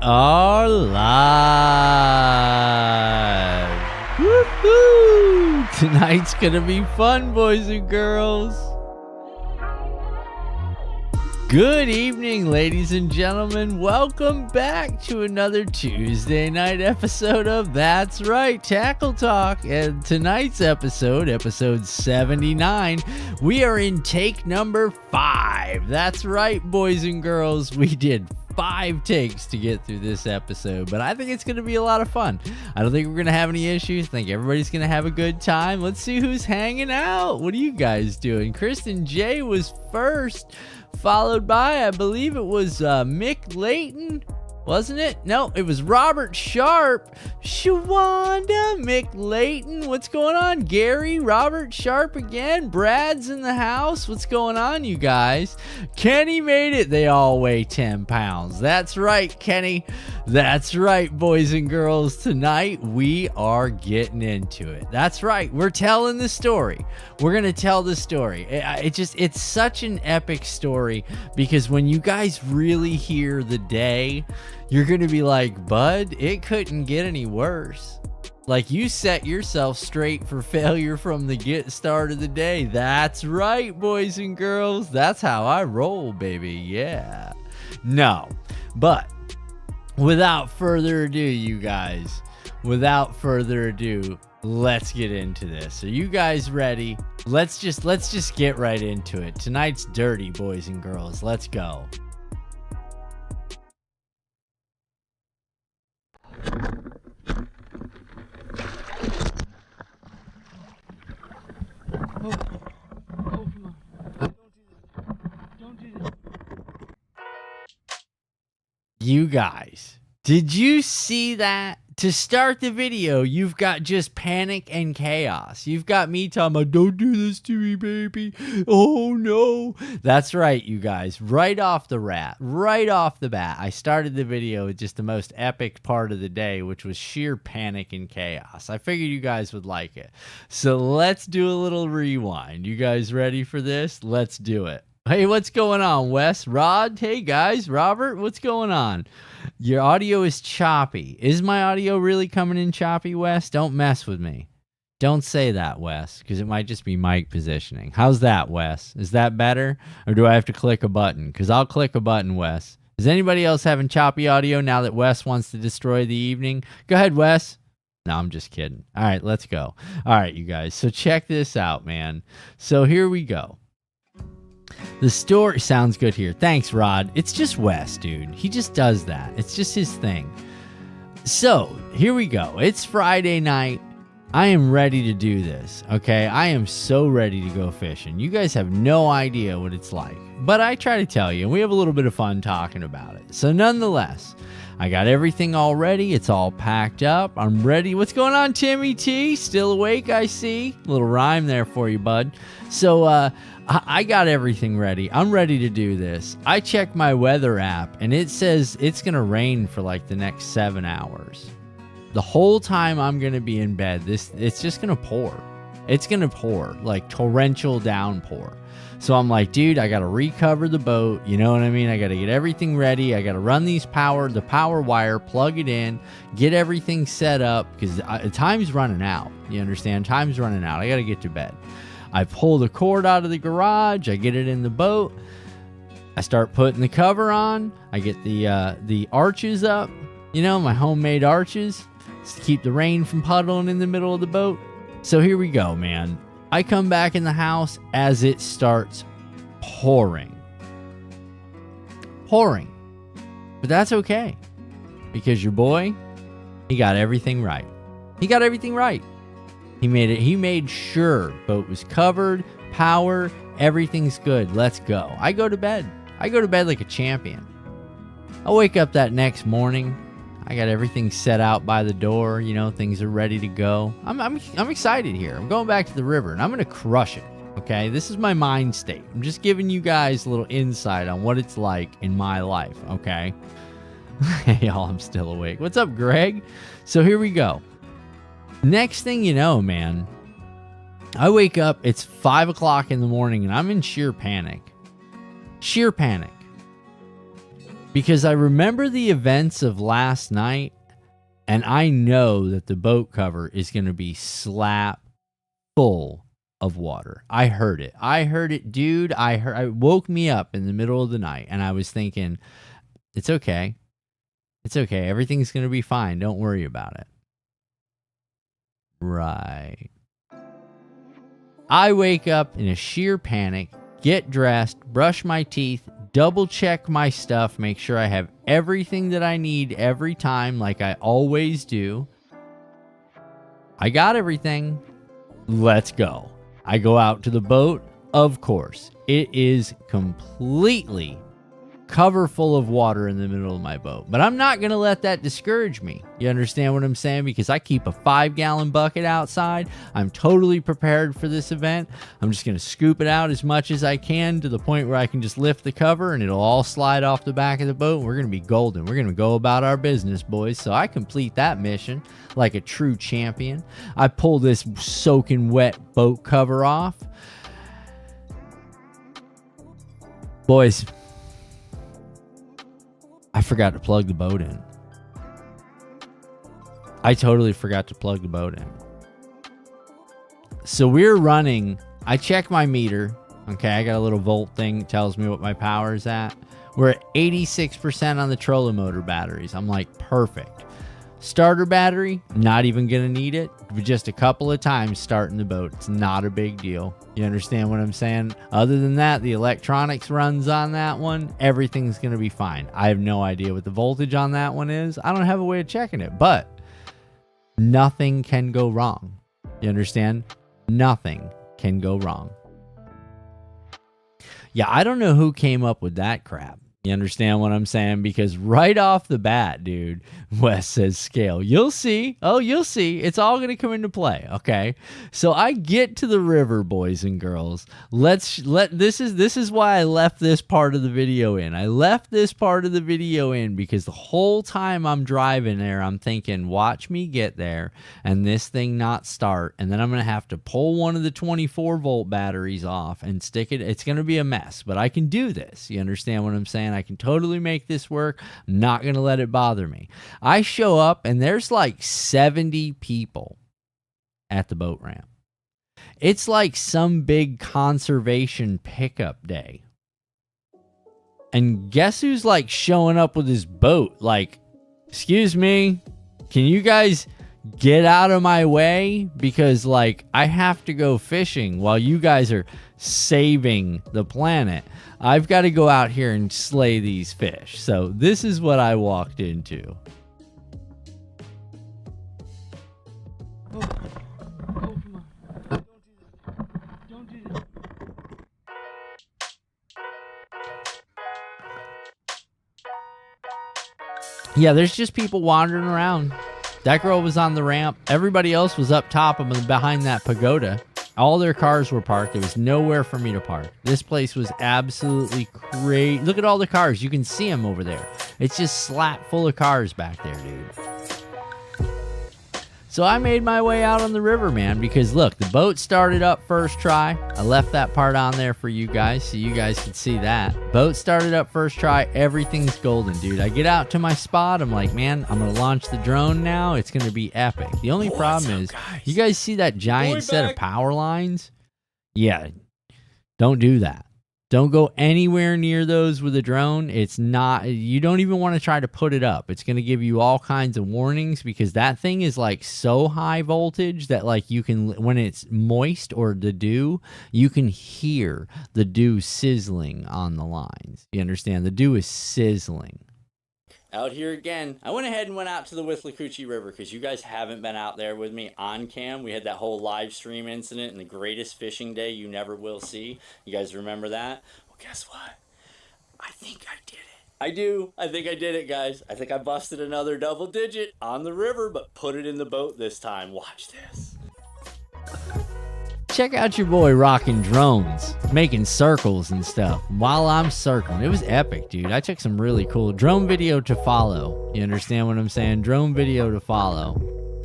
are live. Woo-hoo! Tonight's gonna be fun, boys and girls. Good evening, ladies and gentlemen. Welcome back to another Tuesday night episode of That's Right, Tackle Talk. And tonight's episode 79, we are in take number 5. That's right, boys and girls. We did 5 takes to get through this episode, but I think it's going to be a lot of fun. I don't think we're going to have any issues. I think everybody's going to have a good time. Let's see who's hanging out. What are you guys doing? Kristen J was first, followed by, I believe it was Mick Layton. Wasn't it? No, it was Robert Sharp. Shawanda, Mick Layton. What's going on? Gary, Robert Sharp again. Brad's in the house. What's going on, you guys? Kenny made it. They all weigh 10 pounds. That's right, Kenny. That's right, boys and girls. Tonight, we are getting into it. That's right. We're telling the story. We're going to tell the story. It's such an epic story because when you guys really hear the day, you're going to be like, bud, it couldn't get any worse. Like, you set yourself straight for failure from the get start of the day. That's right, boys and girls. That's how I roll, baby. Yeah. No, but without further ado, you guys, let's get into this. Are you guys ready? Let's just get right into it. Tonight's dirty, boys and girls. Let's go. You guys, did you see that? To start the video, you've got just panic and chaos. You've got me talking about, don't do this to me, baby. Oh, no. That's right, you guys. Right off the bat, I started the video with just the most epic part of the day, which was sheer panic and chaos. I figured you guys would like it. So let's do a little rewind. You guys ready for this? Let's do it. Hey, what's going on, Wes? Rod? Hey, guys. Robert, what's going on? Your audio is choppy. Is my audio really coming in choppy, Wes? Don't mess with me. Don't say that, Wes, because it might just be mic positioning. How's that, Wes? Is that better? Or do I have to click a button? Because I'll click a button, Wes. Is anybody else having choppy audio now that Wes wants to destroy the evening? Go ahead, Wes. No, I'm just kidding. All right, let's go. All right, you guys. So check this out, man. So here we go. The story sounds good here. Thanks, Rod. It's just Wes, dude. He just does that. It's just his thing. So, here we go. It's Friday night. I am ready to do this, okay? I am so ready to go fishing. You guys have no idea what it's like. But I try to tell you, and we have a little bit of fun talking about it. So, nonetheless, I got everything all ready. It's all packed up. I'm ready. What's going on, Timmy T? Still awake, I see. A little rhyme there for you, bud. So, I got everything ready. I'm ready to do this. I checked my weather app, and it says it's going to rain for like the next 7 hours. The whole time I'm going to be in bed, it's just going to pour. It's going to pour, like torrential downpour. So I'm like, dude, I got to recover the boat. You know what I mean? I got to get everything ready. I got to run the power wire, plug it in, get everything set up because time's running out. You understand? Time's running out. I got to get to bed. I pull the cord out of the garage. I get it in the boat. I start putting the cover on. I get the arches up, you know, my homemade arches to keep the rain from puddling in the middle of the boat. So here we go, man. I come back in the house as it starts pouring. But that's okay because your boy, he got everything right. He made sure boat was covered, power, everything's good. Let's go. I go to bed like a champion. I wake up that next morning. I got everything set out by the door. You know, things are ready to go. I'm excited here. I'm going back to the river, and I'm going to crush it. Okay? This is my mind state. I'm just giving you guys a little insight on what it's like in my life. Okay? Hey, y'all, I'm still awake. What's up, Greg? So here we go. Next thing you know, man, I wake up, it's 5 o'clock in the morning, and I'm in sheer panic. because I remember the events of last night, and I know that the boat cover is going to be slap full of water. I heard it, dude. I woke me up in the middle of the night, and I was thinking, it's okay. It's okay. Everything's going to be fine. Don't worry about it. Right. I wake up in a sheer panic, get dressed, brush my teeth, double check my stuff, make sure I have everything that I need every time like I always do. I got everything. Let's go. I go out to the boat. Of course, it is completely cover full of water in the middle of my boat. But I'm not going to let that discourage me. You understand what I'm saying? Because I keep a 5-gallon bucket outside. I'm totally prepared for this event. I'm just going to scoop it out as much as I can to the point where I can just lift the cover and it'll all slide off the back of the boat. We're going to be golden. We're going to go about our business, boys. So I complete that mission like a true champion. I pull this soaking wet boat cover off. Boys, I forgot to plug the boat in. I totally forgot to plug the boat in. So we're running. I check my meter. Okay, I got a little volt thing that tells me what my power is at. We're at 86% on the trolling motor batteries. I'm like, perfect. Starter battery, not even going to need it. Just a couple of times starting the boat. It's not a big deal. You understand what I'm saying? Other than that, the electronics runs on that one. Everything's going to be fine. I have no idea what the voltage on that one is. I don't have a way of checking it, but nothing can go wrong. You understand? Nothing can go wrong. Yeah, I don't know who came up with that crap. You understand what I'm saying? Because right off the bat, dude, Wes says scale. You'll see. Oh, you'll see. It's all going to come into play. Okay. So I get to the river, boys and girls. This is why I left this part of the video in. I left this part of the video in because the whole time I'm driving there, I'm thinking, watch me get there and this thing not start. And then I'm going to have to pull one of the 24-volt batteries off and stick it. It's going to be a mess, but I can do this. You understand what I'm saying? I can totally make this work. I'm not going to let it bother me. I show up and there's like 70 people at the boat ramp. It's like some big conservation pickup day. And guess who's like showing up with his boat? Like, excuse me, can you guys get out of my way? Because like I have to go fishing while you guys are saving the planet. I've got to go out here and slay these fish. So this is what I walked into. Oh, come on. Don't do this. Yeah, there's just people wandering around. That girl was on the ramp. Everybody else was up top and behind that pagoda. All their cars were parked. There was nowhere for me to park. This place was absolutely crazy. Look at all the cars. You can see them over there. It's just slap full of cars back there, dude. So I made my way out on the river, man, because look, the boat started up first try. I left that part on there for you guys so you guys could see that. Boat started up first try. Everything's golden, dude. I get out to my spot. I'm like, man, I'm going to launch the drone now. It's going to be epic. The only problem is, you guys see that giant set of power lines? Yeah, don't do that. Don't go anywhere near those with a drone. It's not, you don't even want to try to put it up. It's going to give you all kinds of warnings because that thing is like so high voltage that like you can, when it's moist or the dew, you can hear the dew sizzling on the lines. You understand? The dew is sizzling. Out here again. I went ahead and went out to the Withlacoochee River because you guys haven't been out there with me on cam. We had that whole live stream incident and the greatest fishing day you never will see. You guys remember that? Well, guess what? I think I did it. I do. I think I did it, guys. I think I busted another double digit on the river, but put it in the boat this time. Watch this. Check out your boy rocking drones, making circles and stuff while I'm circling. It was epic, dude. I took some really cool drone video to follow. You understand what I'm saying? Drone video to follow.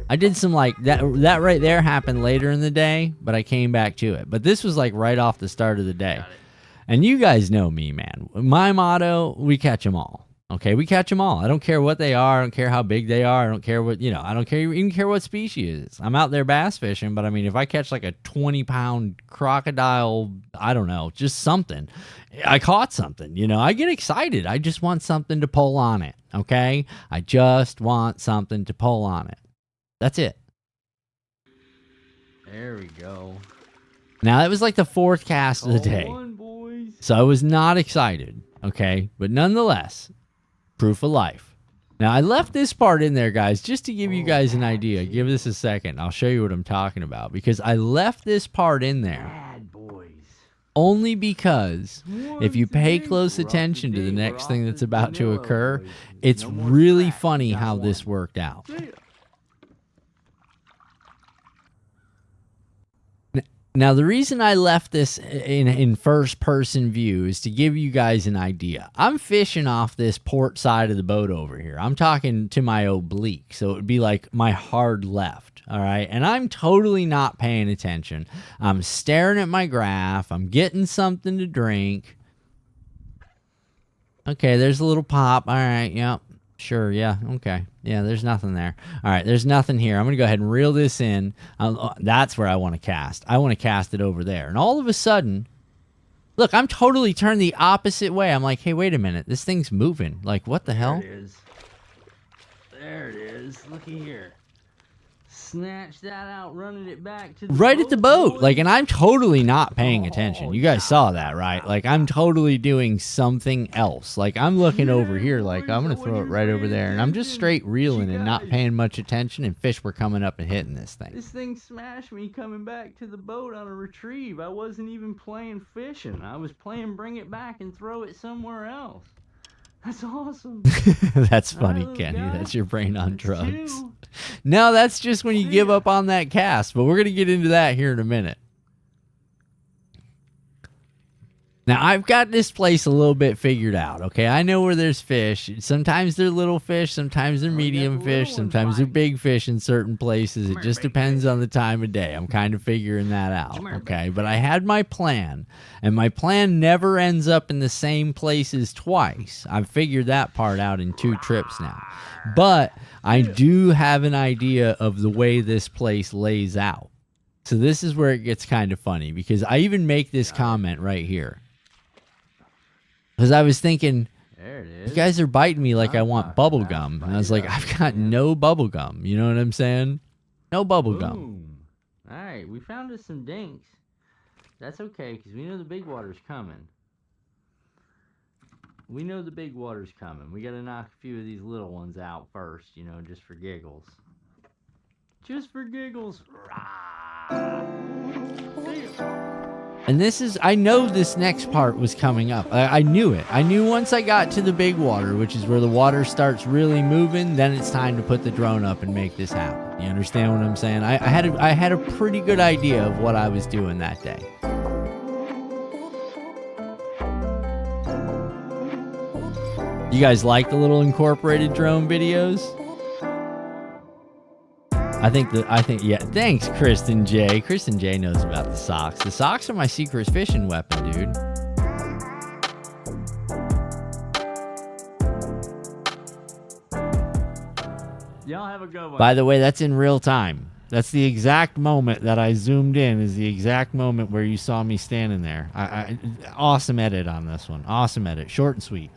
I did some like that right there happened later in the day, but I came back to it. But this was like right off the start of the day. And you guys know me, man. My motto, we catch them all. Okay, we catch them all. I don't care what they are. I don't care how big they are. I don't care what, I don't care even care what species it is. I'm out there bass fishing, but I mean, if I catch like a 20-pound crocodile, I don't know, just something, I caught something, I get excited. I just want something to pull on it, okay? I just want something to pull on it. That's it. There we go. Now, that was like the 4th cast of the day. So I was not excited, okay? But nonetheless, proof of life. Now, I left this part in there, guys, just to give you guys an idea. Give this a second. I'll show you what I'm talking about. Because I left this part in there only because if you pay close attention to the next thing that's about to occur, it's really funny how this worked out. Now, the reason I left this in first-person view is to give you guys an idea. I'm fishing off this port side of the boat over here. I'm talking to my oblique, so it would be like my hard left, all right? And I'm totally not paying attention. I'm staring at my graph. I'm getting something to drink. Okay, there's a little pop. All right, yep. Sure, yeah, okay. Yeah, there's nothing there. All right, there's nothing here. I'm going to go ahead and reel this in. That's where I want to cast. I want to cast it over there. And all of a sudden, look, I'm totally turned the opposite way. I'm like, hey, wait a minute. This thing's moving. Like, what the hell? There it is. There it is. Looky here. Snatch that out, running it back to the right boat, at the boat. boys. Like, and I'm totally not paying attention. You guys saw that, right? Like, I'm totally doing something else. Like, I'm looking over here, like, I'm going to throw it right over there. And I'm just straight reeling and not paying much attention. And fish were coming up and hitting this thing. This thing smashed me coming back to the boat on a retrieve. I wasn't even playing fishing. I was playing bring it back and throw it somewhere else. That's awesome. That's funny, Kenny. That's your brain on drugs. No, that's just when you give up on that cast. But we're going to get into that here in a minute. Now, I've got this place a little bit figured out, okay? I know where there's fish. Sometimes they're little fish. Sometimes they're medium fish. Sometimes they're big fish in certain places. It just depends on the time of day. I'm kind of figuring that out, okay? But I had my plan, and my plan never ends up in the same places twice. I've figured that part out in 2 trips now. But I do have an idea of the way this place lays out. So this is where it gets kind of funny, because I even make this comment right here. Because I was thinking, you guys are biting me like I want bubble gum. And I was like, I've got no bubble gum. You know what I'm saying? No bubble gum. All right, we found us some dinks. That's okay, because we know the big water's coming. We know the big water's coming. We got to knock a few of these little ones out first, just for giggles. Just for giggles. And this is, I know this next part was coming up. I knew it. I knew once I got to the big water, which is where the water starts really moving, then it's time to put the drone up and make this happen. You understand what I'm saying? I had a pretty good idea of what I was doing that day. You guys like the little incorporated drone videos? I think, yeah. Thanks, Kristen J. Kristen J knows about the socks. The socks are my secret fishing weapon, dude. Y'all have a good one. By the way, that's in real time. That's the exact moment that I zoomed in is the exact moment where you saw me standing there. Awesome edit on this one. Awesome edit. Short and sweet.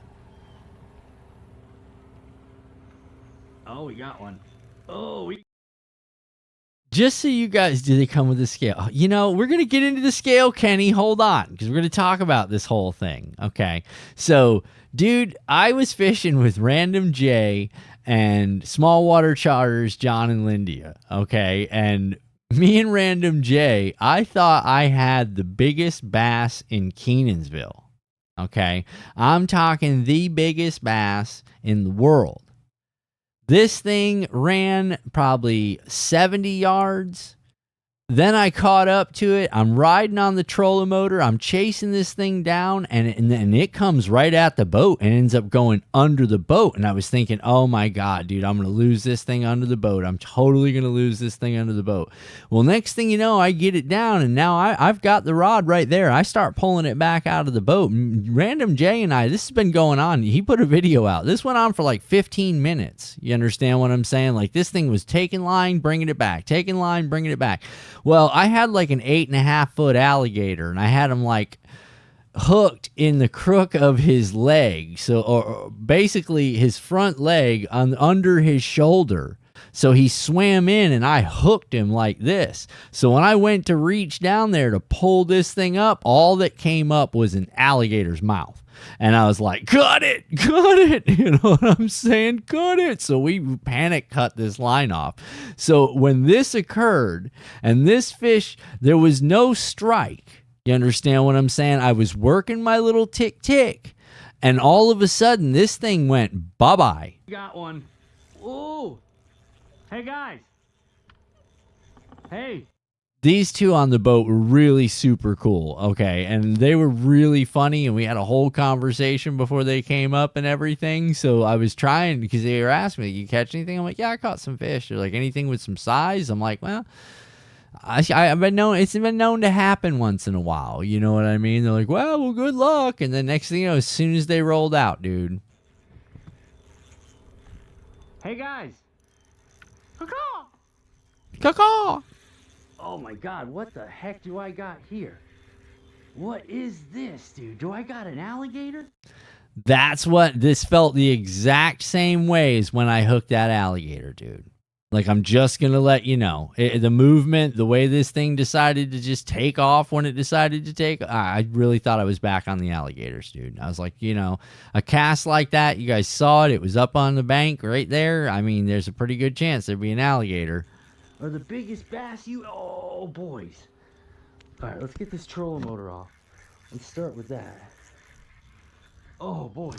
Oh, we got one. Oh, we... Just so you guys, do they come with a scale? We're going to get into the scale, Kenny. Hold on, because we're going to talk about this whole thing. Okay. So, dude, I was fishing with Random J and Small Water Charters, John and Lindia. Okay. And me and Random J, I thought I had the biggest bass in Kenansville. Okay. I'm talking the biggest bass in the world. This thing ran probably 70 yards. Then I caught up to it. I'm riding on the trolling motor. I'm chasing this thing down, and it comes right at the boat and ends up going under the boat. And I was thinking, oh my God, dude, I'm going to lose this thing under the boat. I'm totally going to lose this thing under the boat. Well, next thing you know, I get it down, and now I've got the rod right there. I start pulling it back out of the boat. Random Jay and I, this has been going on. He put a video out. This went on for like 15 minutes. You understand what I'm saying? Like, this thing was taking line, bringing it back, taking line, bringing it back. Well, I had like an 8.5-foot alligator, and I had him like hooked in the crook of his leg. So, or basically his front leg under his shoulder. So he swam in, and I hooked him like this. So when I went to reach down there to pull this thing up, all that came up was an alligator's mouth. And I was like, cut it. You know what I'm saying? Cut it. So we panic cut this line off. So when this occurred, and this fish, there was no strike. You understand what I'm saying? I was working my little tick, and all of a sudden, this thing went bye-bye. Got one. Ooh. Hey, guys. Hey. These two on the boat were really super cool, okay? And they were really funny, and we had a whole conversation before they came up and everything. So I was trying, because they were asking me, you catch anything? I'm like, yeah, I caught some fish. They're like, anything with some size? I'm like, well, I've been known, it's been known to happen once in a while. You know what I mean? They're like, well, good luck. And then next thing you know, as soon as they rolled out, dude. Hey, guys. Caw-caw. Caw-caw. Oh my God, what the heck do I got here? What is this, dude? Do I got an alligator? That's what this felt the exact same way as when I hooked that alligator, dude. Like, I'm just going to let you know. The movement, the way this thing decided to just take off when it decided to take, I really thought I was back on the alligators, dude. I was like, you know, a cast like that, you guys saw it. It was up on the bank right there. I mean, there's a pretty good chance there'd be an alligator. Or the biggest bass oh, boys. All right, let's get this trolling motor off. Let's start with that. Oh, boys.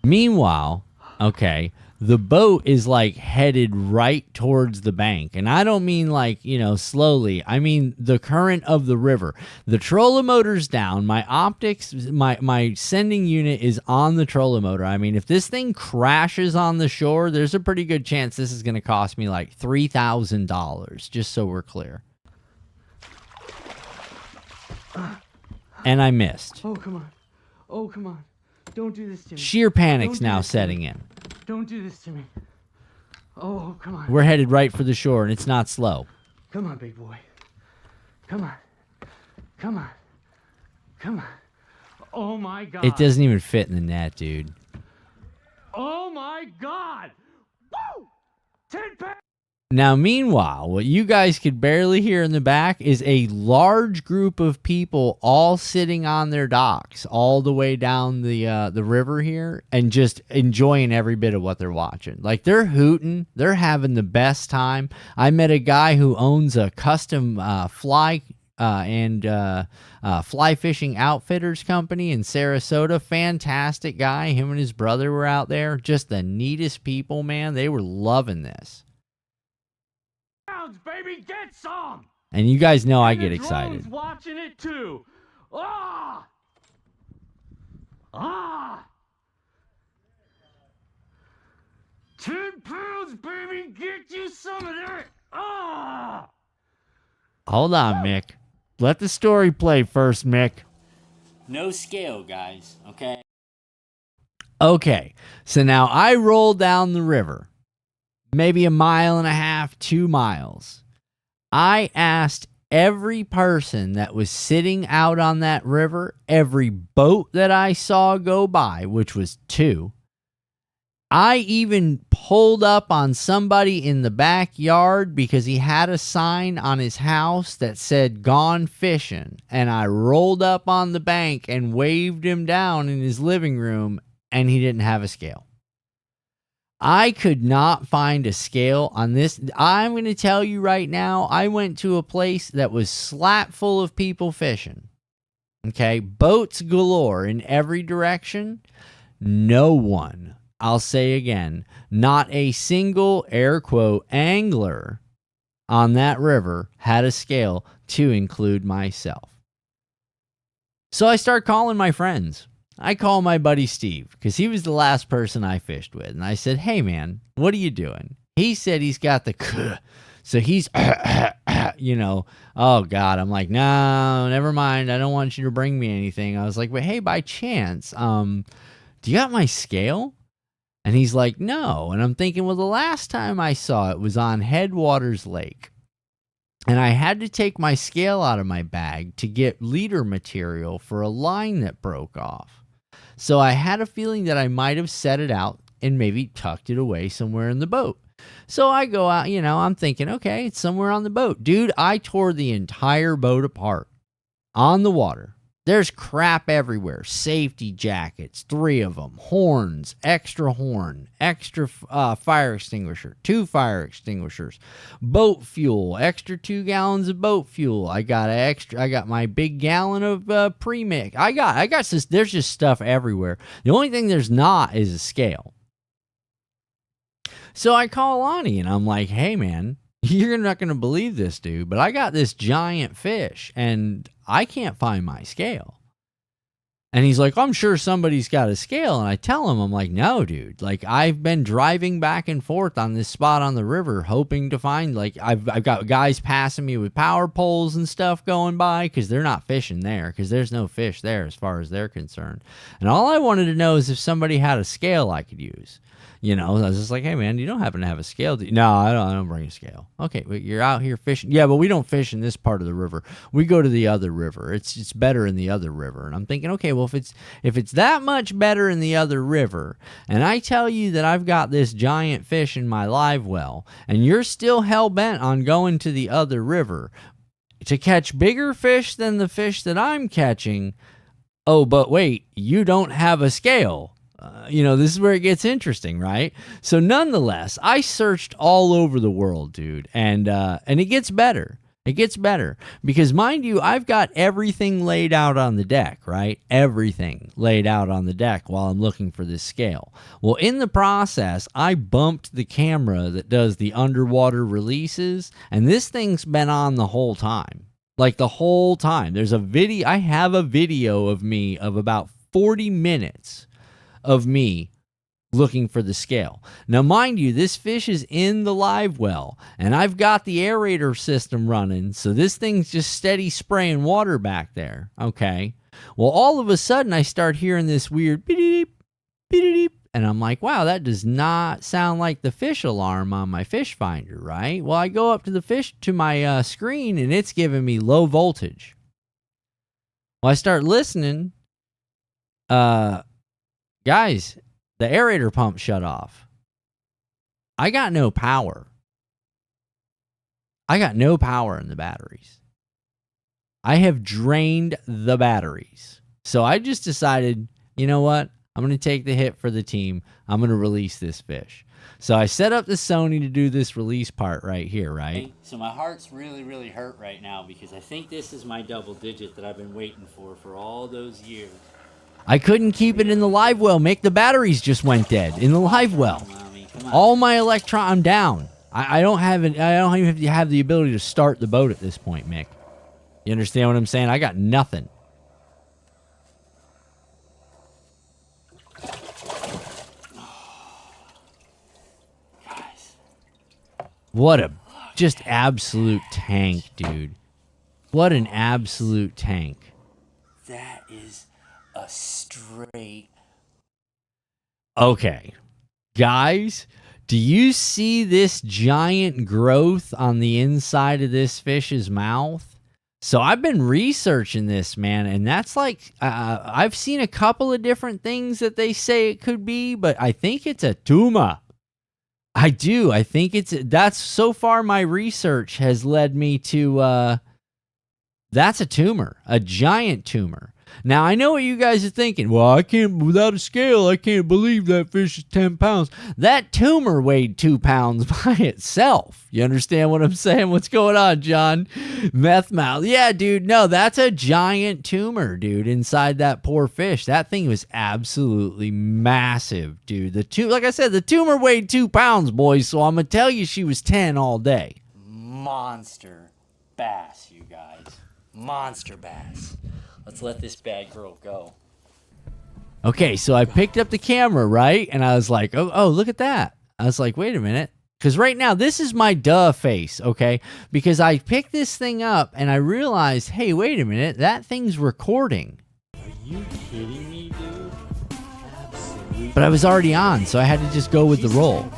Meanwhile, okay, the boat is like headed right towards the bank. And I don't mean like, you know, slowly. I mean the current of the river. The trolling motor's down. My optics, my sending unit is on the trolling motor. I mean, if this thing crashes on the shore, there's a pretty good chance this is going to cost me like $3,000, just so we're clear. And I missed. Oh, come on. Oh, come on. Don't do this to me. Sheer panic's now setting in. Don't do this to me. Oh, come on. We're headed right for the shore, and it's not slow. Come on, big boy. Come on. Come on. Come on. Oh, my God. It doesn't even fit in the net, dude. Oh, my God. Woo! 10 pounds. Now, meanwhile, what you guys could barely hear in the back is a large group of people all sitting on their docks all the way down the river here and just enjoying every bit of what they're watching. Like, they're hooting. They're having the best time. I met a guy who owns a custom fly fishing outfitters company in Sarasota. Fantastic guy. Him and his brother were out there. Just the neatest people, man. They were loving this. Baby, get some. And you guys know I get excited. Watching it too. Ah! Ah! 10 pounds, baby, get you some of that. Ah! Hold on, Mick. Let the story play first, Mick. No scale, guys, okay? Okay, so now I roll down the river. Maybe 1.5 miles, 2 miles. I asked every person that was sitting out on that river, every boat that I saw go by, which was 2. I even pulled up on somebody in the backyard because he had a sign on his house that said "Gone Fishing." And I rolled up on the bank and waved him down in his living room, and he didn't have a scale. I could not find a scale on this. I'm going to tell you right now, I went to a place that was slap full of people fishing. Okay, boats galore in every direction. No one. I'll say again, not a single air quote angler on that river had a scale to include myself. So I start calling my friends. I call my buddy Steve because he was the last person I fished with. And I said, hey, man, what are you doing? He said he's got the so he's, you know, oh, God. I'm like, no, never mind. I don't want you to bring me anything. I was like, but hey, by chance, do you got my scale? And he's like, no. And I'm thinking, well, the last time I saw it was on Headwaters Lake. And I had to take my scale out of my bag to get leader material for a line that broke off. So I had a feeling that I might have set it out and maybe tucked it away somewhere in the boat. So I go out, you know, I'm thinking, okay, it's somewhere on the boat. Dude, I tore the entire boat apart on the water. There's crap everywhere. Safety jackets, 3 of them, horns, extra horn, extra fire extinguisher, 2 fire extinguishers, boat fuel, extra 2 gallons of boat fuel. I got my big gallon of premix. I got this. There's just stuff everywhere. The only thing there's not is a scale. So I call Lonnie and I'm like, hey man, you're not going to believe this, dude, but I got this giant fish and I can't find my scale. And he's like, I'm sure somebody's got a scale. And I tell him, I'm like, no, dude, like I've been driving back and forth on this spot on the river, hoping to find, like, I've got guys passing me with power poles and stuff going by because they're not fishing there because there's no fish there as far as they're concerned. And all I wanted to know is if somebody had a scale I could use. You know, I was just like, hey, man, you don't happen to have a scale? No, I don't bring a scale. Okay, but you're out here fishing. Yeah, but we don't fish in this part of the river. We go to the other river. It's better in the other river. And I'm thinking, okay, well, if it's that much better in the other river, and I tell you that I've got this giant fish in my live well, and you're still hell-bent on going to the other river to catch bigger fish than the fish that I'm catching, oh, but wait, you don't have a scale. You know, this is where it gets interesting, right? So nonetheless, I searched all over the world, dude, and it gets better. It gets better because, mind you, I've got everything laid out on the deck, right? Everything laid out on the deck while I'm looking for this scale. Well, in the process, I bumped the camera that does the underwater releases, and this thing's been on the whole time. Like the whole time. There's a video. I have a video of me of about 40 minutes of me looking for the scale. Now, mind you, this fish is in the live well, and I've got the aerator system running, so this thing's just steady spraying water back there, okay? Well, all of a sudden, I start hearing this weird beep, beep, and I'm like, wow, that does not sound like the fish alarm on my fish finder, right? Well, I go up to my screen, and it's giving me low voltage. Well, I start listening, guys, the aerator pump shut off. I got no power. I got no power in the batteries. I have drained the batteries. So I just decided, you know what? I'm going to take the hit for the team. I'm going to release this fish. So I set up the Sony to do this release part right here, right? So my heart's really, really hurt right now because I think this is my double digit that I've been waiting for all those years. I couldn't keep it in the live well, Mick. The batteries just went dead in the live well. All my I'm down. I don't even have the ability to start the boat at this point, Mick. You understand what I'm saying? I got nothing. Guys. What a just absolute tank, dude. What an absolute tank. That is a straight. Okay, guys, do you see this giant growth on the inside of this fish's mouth? So I've been researching this, man, and that's like, I've seen a couple of different things that they say it could be, but I think it's a tumor. I do. I think that's so far my research has led me to, that's a tumor, a giant tumor. Now, I know what you guys are thinking. Well, I can't, without a scale, I can't believe that fish is 10 pounds. That tumor weighed 2 pounds by itself. You understand what I'm saying? What's going on, John? Meth mouth. Yeah, dude. No, that's a giant tumor, dude, inside that poor fish. That thing was absolutely massive, dude. Like I said, the tumor weighed 2 pounds, boys, so I'm going to tell you she was 10 all day. Monster bass, you guys. Monster bass. Let's let this bad girl go. Okay, so I picked up the camera, right? And I was like, oh, look at that. I was like, wait a minute. Because right now, this is my duh face, okay? Because I picked this thing up and I realized, hey, wait a minute. That thing's recording. Are you kidding me, dude? Absolutely. But I was already on, so I had to just go with the roll.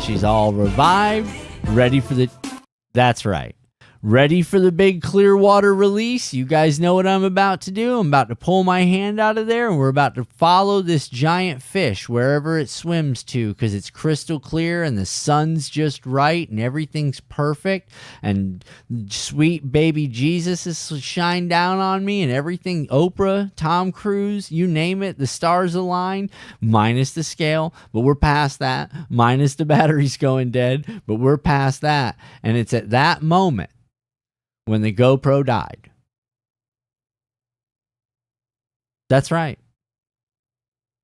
She's all revived, ready for the... That's right. Ready for the big Clearwater release. You guys know what I'm about to do. I'm about to pull my hand out of there, and we're about to follow this giant fish wherever it swims to, because it's crystal clear and the sun's just right and everything's perfect, and sweet baby Jesus is shined down on me, and everything, Oprah, Tom Cruise, you name it, the stars align, minus the scale, but we're past that, minus the batteries going dead, but we're past that. And it's at that moment when the GoPro died. That's right.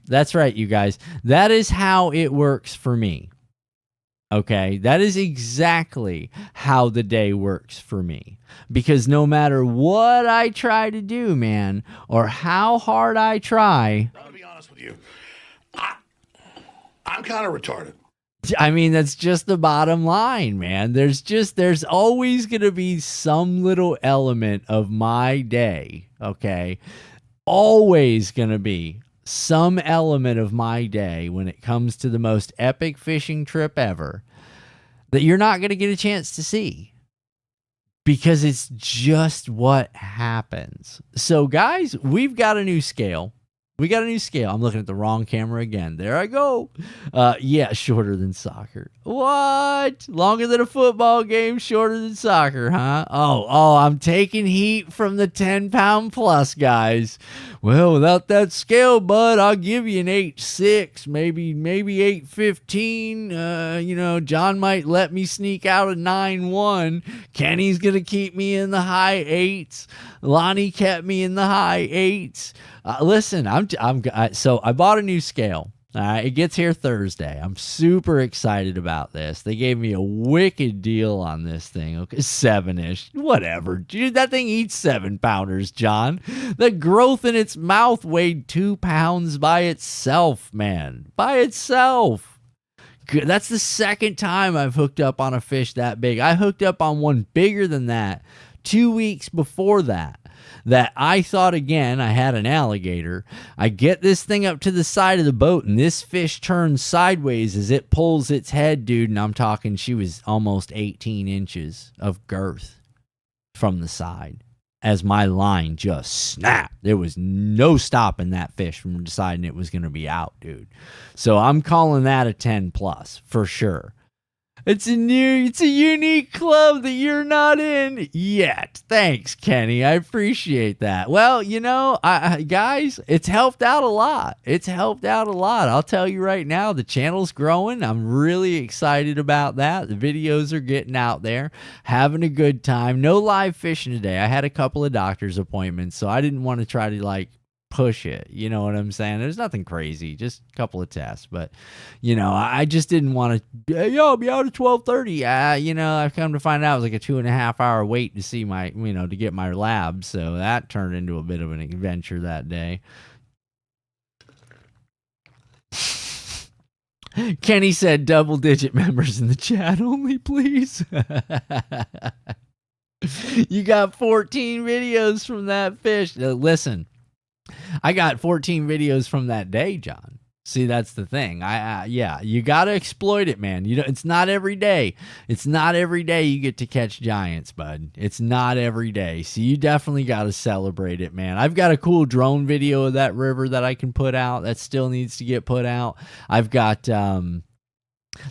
That's right, you guys. That is how it works for me. Okay? That is exactly how the day works for me. Because no matter what I try to do, man, or how hard I try... I'm going to be honest with you. I'm kind of retarded. I mean, that's just the bottom line, man. There's always going to be some little element of my day, okay? Always going to be some element of my day when it comes to the most epic fishing trip ever that you're not going to get a chance to see, because it's just what happens. So, guys, we've got a new scale. We got a new scale. I'm looking at the wrong camera again. There I go. Yeah, shorter than soccer. What? Longer than a football game, shorter than soccer, huh? Oh, I'm taking heat from the 10-pound plus guys. Well, without that scale, bud, I'll give you an 8.6, maybe 8.15. John might let me sneak out a 9.1. Kenny's going to keep me in the high 8s. Lonnie kept me in the high 8s. Listen, so I bought a new scale. It gets here Thursday. I'm super excited about this. They gave me a wicked deal on this thing. Okay, 7-ish, whatever. Dude, that thing eats 7-pounders, John. The growth in its mouth weighed 2 pounds by itself, man. By itself. That's the second time I've hooked up on a fish that big. I hooked up on one bigger than that 2 weeks before that I thought, again, I had an alligator. I get this thing up to the side of the boat, and this fish turns sideways as it pulls its head, dude, and I'm talking, she was almost 18 inches of girth from the side as my line just snapped. There was no stopping that fish from deciding it was going to be out, dude. So I'm calling that a 10 plus for sure. It's a unique club that you're not in yet. Thanks, Kenny. I appreciate that. Well, guys, it's helped out a lot. I'll tell you right now, the channel's growing. I'm really excited about that. The videos are getting out there, having a good time. No live fishing today. I had a couple of doctor's appointments, so I didn't want to try to push it, you know what I'm saying? There's nothing crazy, just a couple of tests, but I just didn't want to. I'll be out at 12:30. I've come to find out it was like a 2.5 hour wait to see my, to get my lab, so that turned into a bit of an adventure that day. Kenny said double-digit members in the chat only, please. You got 14 videos from that fish. Listen. I got 14 videos from that day, John. See, that's the thing. You got to exploit it, man. It's not every day. It's not every day you get to catch giants, bud. It's not every day. So you definitely got to celebrate it, man. I've got a cool drone video of that river that I can put out. That still needs to get put out. I've got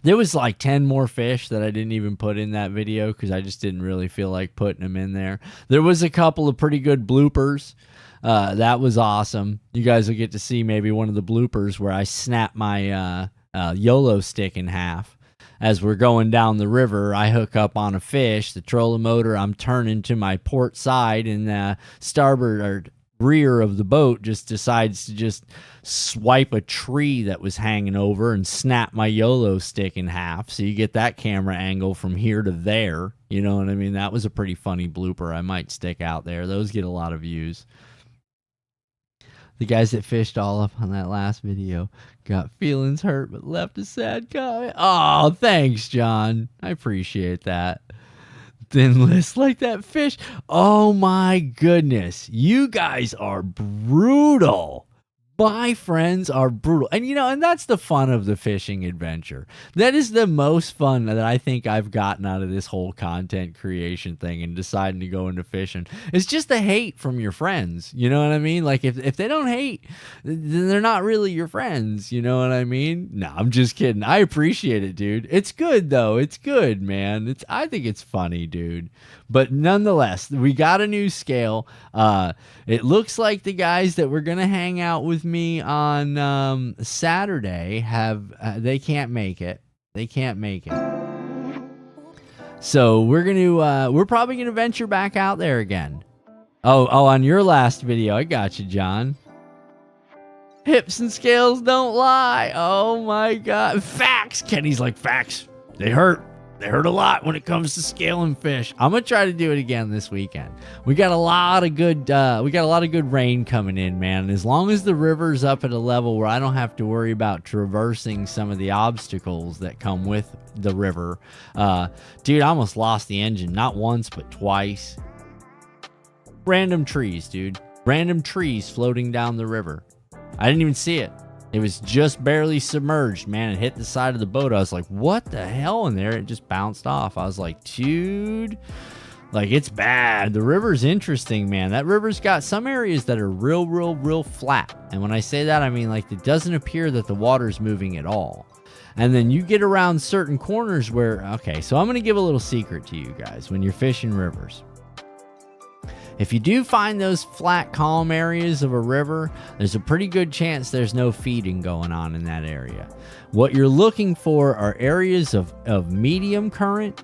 There was like 10 more fish that I didn't even put in that video because I just didn't really feel like putting them in there. There was a couple of pretty good bloopers. That was awesome. You guys will get to see maybe one of the bloopers where I snap my YOLO stick in half. As we're going down the river, I hook up on a fish. The trolling motor, I'm turning to my port side, and starboard or rear of the boat just decides to just swipe a tree that was hanging over and snap my YOLO stick in half. So you get that camera angle from here to there. You know what I mean? That was a pretty funny blooper. I might stick out there. Those get a lot of views. The guys that fished all up on that last video got feelings hurt but left a sad comment. Oh, thanks, John. I appreciate that. Thin list like that fish. Oh my goodness. You guys are brutal. My friends are brutal. And and that's the fun of the fishing adventure. That is the most fun that I think I've gotten out of this whole content creation thing and deciding to go into fishing. It's just the hate from your friends. You know what I mean? Like if they don't hate, then they're not really your friends. You know what I mean? No, I'm just kidding. I appreciate it, dude. It's good though. It's good, man. I think it's funny, dude. But nonetheless, we got a new scale. It looks like the guys that were gonna hang out with me on Saturday they can't make it. They can't make it. So we're probably gonna venture back out there again. Oh, on your last video, I got you, John. Hips and scales don't lie. Oh my God, facts. Kenny's like, facts. They hurt. They hurt a lot when it comes to scaling fish. I'm gonna try to do it again this weekend. We got a lot of good rain coming in, man. As long as the river's up at a level where I don't have to worry about traversing some of the obstacles that come with the river. Dude, I almost lost the engine, not once but twice. Random trees, dude. Random trees floating down the river. I didn't even see it. It was just barely submerged, man. It hit the side of the boat. I was like, what the hell? And there it just bounced off. I was like, dude, like it's bad. The river's interesting, man. That river's got some areas that are real flat. And when I say that, I mean like it doesn't appear that the water's moving at all. And then you get around certain corners where, okay, so I'm going to give a little secret to you guys when you're fishing rivers. If you do find those flat, calm areas of a river, there's a pretty good chance there's no feeding going on in that area. What you're looking for are areas of medium current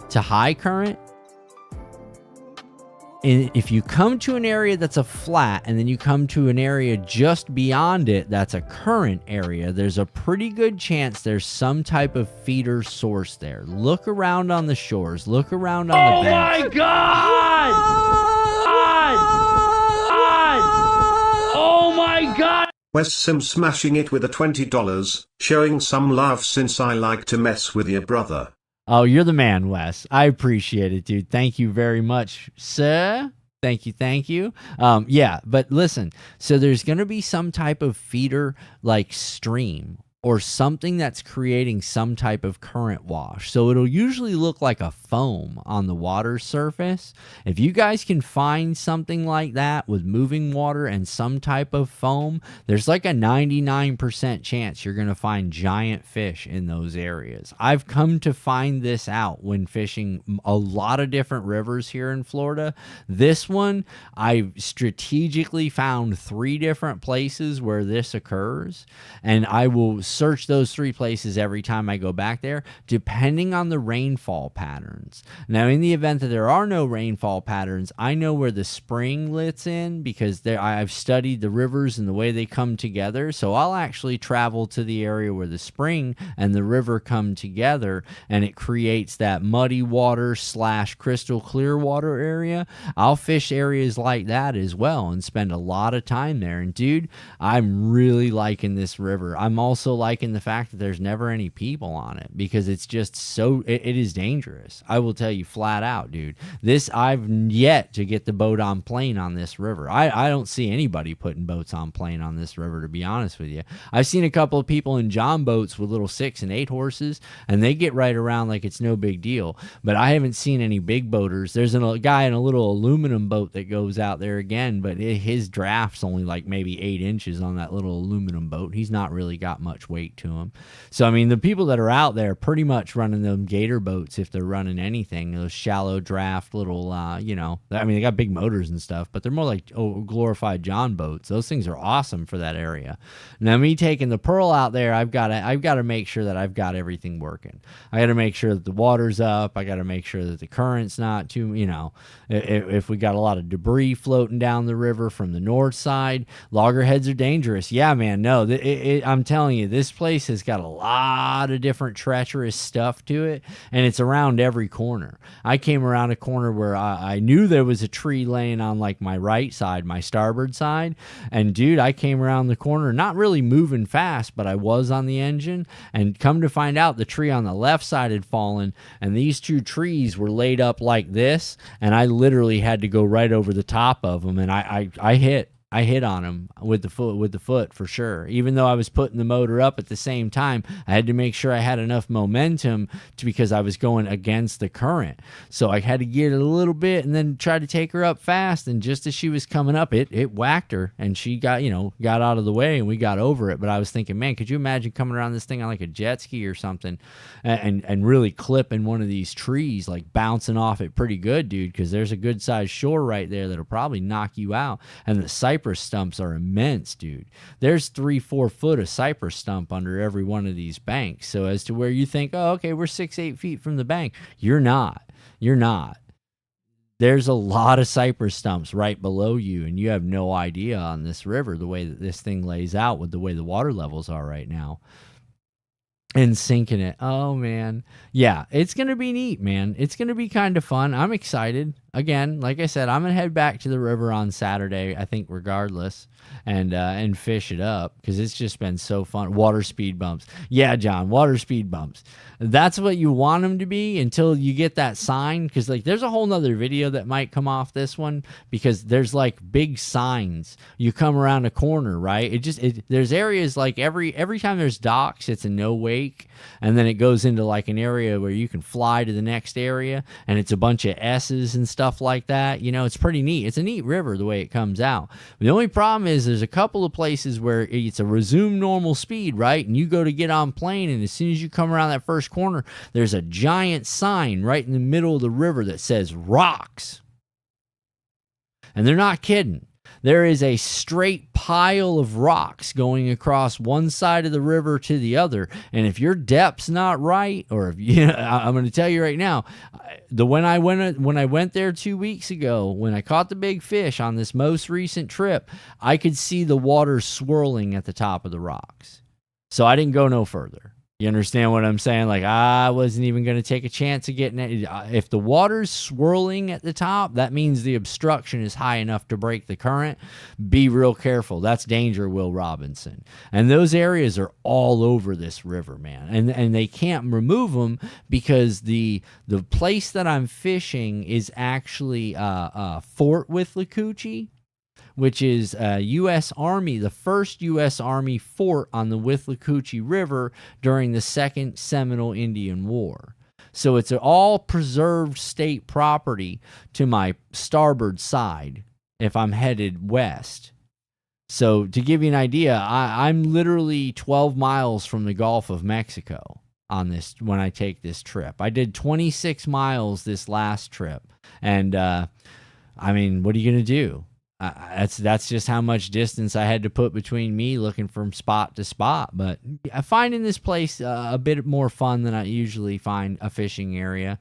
to high current. And if you come to an area that's a flat and then you come to an area just beyond it that's a current area, there's a pretty good chance there's some type of feeder source there. Look around on the shores. Look around on the banks. Oh my God! Oh my God! Wes Sim smashing it with a $20, showing some love since I like to mess with your brother. Oh, you're the man, Wes. I appreciate it, dude. Thank you very much, sir. Thank you. Yeah, but listen, so there's going to be some type of feeder like stream or something that's creating some type of current wash. So it'll usually look like a foam on the water surface. If you guys can find something like that with moving water and some type of foam, there's like a 99% chance you're going to find giant fish in those areas. I've come to find this out when fishing a lot of different rivers here in Florida. This one, I strategically found 3 different places where this occurs, and I will search those 3 places every time I go back there, depending on the rainfall patterns. Now, in the event that there are no rainfall patterns, I know where the spring lets in because I've studied the rivers and the way they come together. So I'll actually travel to the area where the spring and the river come together, and it creates that muddy water / crystal clear water area. I'll fish areas like that as well and spend a lot of time there. And dude, I'm really liking this river. I'm also liking the fact that there's never any people on it because it's just it is dangerous. I will tell you flat out, dude. I've yet to get the boat on plane on this river. I don't see anybody putting boats on plane on this river, to be honest with you. I've seen a couple of people in John boats with little 6 and 8 horses, and they get right around like it's no big deal. But I haven't seen any big boaters. There's a guy in a little aluminum boat that goes out there again, but his draft's only like maybe 8 inches on that little aluminum boat. He's not really got much weight to him. So, I mean, the people that are out there pretty much running them gator boats, if they're running anything, those shallow draft little, I mean, they got big motors and stuff, but they're more like glorified John boats. Those things are awesome for that area. Now, me taking the Pearl out there, I've got to make sure that I've got everything working. I got to make sure that the water's up. I got to make sure that the current's not too, if we got a lot of debris floating down the river from the north side, loggerheads are dangerous. Yeah, man, no, I'm telling you, this place has got a lot of different treacherous stuff to it, and it's around every corner. I came around a corner where I knew there was a tree laying on like my right side, my starboard side, and dude, I came around the corner, not really moving fast, but I was on the engine, and come to find out the tree on the left side had fallen, and these 2 trees were laid up like this, and I literally had to go right over the top of them, and I hit on him with the foot for sure. Even though I was putting the motor up at the same time, I had to make sure I had enough momentum because I was going against the current. So I had to get it a little bit and then try to take her up fast. And just as she was coming up, it whacked her, and she got out of the way, and we got over it. But I was thinking, man, could you imagine coming around this thing on like a jet ski or something and really clipping one of these trees, like bouncing off it pretty good, dude, because there's a good sized shore right there that'll probably knock you out. And the cypress stumps are immense, dude. There's 3-4 foot of cypress stump under every one of these banks. So as to where you think, oh, okay, we're 6-8 feet from the bank, you're not. There's a lot of cypress stumps right below you, and you have no idea on this river the way that this thing lays out with the way the water levels are right now. And sinking it. Oh, man. Yeah, it's going to be neat, man. It's going to be kind of fun. I'm excited. Again, like I said, I'm going to head back to the river on Saturday, I think, regardless, and fish it up because it's just been so fun. Water speed bumps. Yeah, John, water speed bumps. That's what you want them to be until you get that sign, because like there's a whole nother video that might come off this one because there's like big signs. You come around a corner, right? There's areas like every time there's docks, it's a no wake, and then it goes into like an area where you can fly to the next area, and it's a bunch of S's and stuff like that. It's pretty neat. It's a neat river the way it comes out. The only problem is there's a couple of places where it's a resume normal speed, right? And you go to get on plane, and as soon as you come around that first corner, there's a giant sign right in the middle of the river that says rocks. And they're not kidding. There is a straight pile of rocks going across one side of the river to the other. And if your depth's not right, or if I'm going to tell you right now, when I went there 2 weeks ago, when I caught the big fish on this most recent trip, I could see the water swirling at the top of the rocks. So I didn't go no further. You understand what I'm saying? Like, I wasn't even going to take a chance of getting it. If the water's swirling at the top, that means the obstruction is high enough to break the current. Be real careful. That's danger, Will Robinson. And those areas are all over this river, man. And they can't remove them because the place that I'm fishing is actually Fort Withlacoochee, which is U.S. Army, the first U.S. Army fort on the Withlacoochee River during the Second Seminole Indian War. So it's all preserved state property to my starboard side if I'm headed west. So to give you an idea, I'm literally 12 miles from the Gulf of Mexico on this when I take this trip. I did 26 miles this last trip. And, I mean, what are you going to do? That's just how much distance I had to put between me looking from spot to spot. But I find in this place a bit more fun than I usually find a fishing area.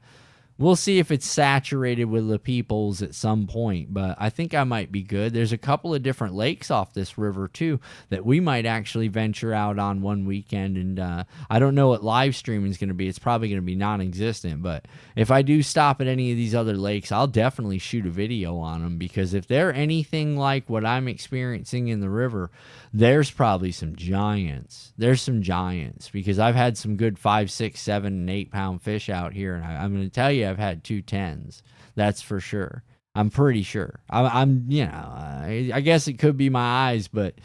We'll see if it's saturated with the peoples at some point, but I think I might be good. There's a couple of different lakes off this river, too, that we might actually venture out on one weekend, and I don't know what live streaming is going to be. It's probably going to be non-existent, but if I do stop at any of these other lakes, I'll definitely shoot a video on them, because if they're anything like what I'm experiencing in the river, there's probably some giants. There's some giants, because I've had some good 5, 6, 7, and 8 pound fish out here, and I'm going to tell you, I've had 2 10s. That's for sure. I'm pretty sure. I'm you know, I guess it could be my eyes, but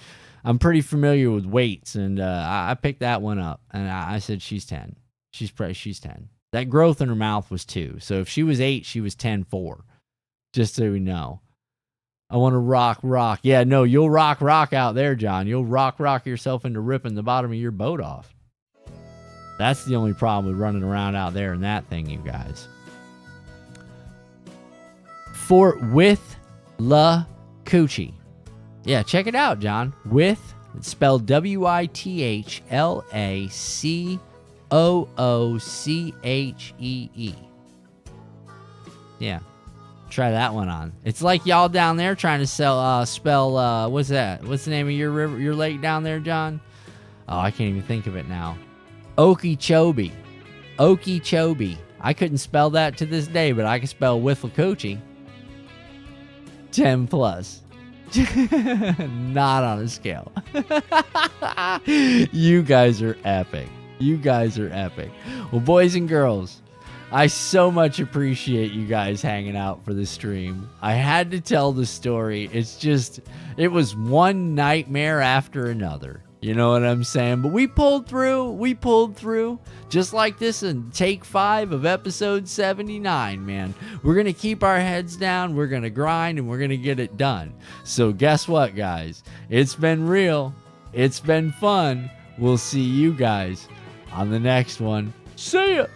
I'm pretty familiar with weights, and I picked that one up, and I said she's 10. She's 10. That growth in her mouth was 2. So if she was 8, she was 10.4. Just so we know. I want to rock. Yeah, no, you'll rock out there, John. You'll rock yourself into ripping the bottom of your boat off. That's the only problem with running around out there in that thing, you guys. With La Coochie. Yeah, check it out, John. With, it's spelled WITHLACOOCHEE. Yeah. Try that one on. It's like y'all down there trying to spell what's that? What's the name of your river, your lake down there, John? Oh, I can't even think of it now. Okeechobee. I couldn't spell that to this day, but I can spell Withlacoochee. 10 plus. Not on a scale. You guys are epic. Well, boys and girls, I so much appreciate you guys hanging out for the stream. I had to tell the story. It was one nightmare after another. You know what I'm saying? But we pulled through. Just like this in take 5 of episode 79, man. We're going to keep our heads down. We're going to grind, and we're going to get it done. So guess what, guys? It's been real. It's been fun. We'll see you guys on the next one. See ya!